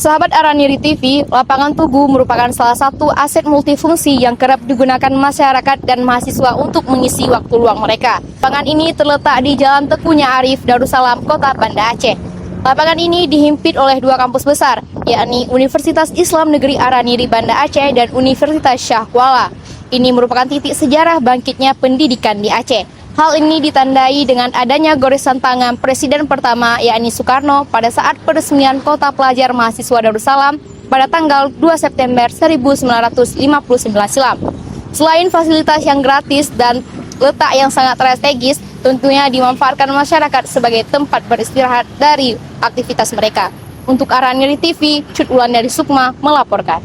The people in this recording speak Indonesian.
Sahabat Araniri TV, lapangan Tugu merupakan salah satu aset multifungsi yang kerap digunakan masyarakat dan mahasiswa untuk mengisi waktu luang mereka. Lapangan ini terletak di Jalan Tekunya Arif, Darussalam, Kota Banda Aceh. Lapangan ini dihimpit oleh dua kampus besar, yakni Universitas Islam Negeri Araniri Banda Aceh dan Universitas Shah Kuala. Ini merupakan titik sejarah bangkitnya pendidikan di Aceh. Hal ini ditandai dengan adanya goresan tangan Presiden pertama yakni Soekarno pada saat peresmian Kota Pelajar Mahasiswa Darussalam pada tanggal 2 September 1959 silam. Selain fasilitas yang gratis dan letak yang sangat strategis, tentunya dimanfaatkan masyarakat sebagai tempat beristirahat dari aktivitas mereka. Untuk Araniri TV, Cut Wulandari Sukma melaporkan.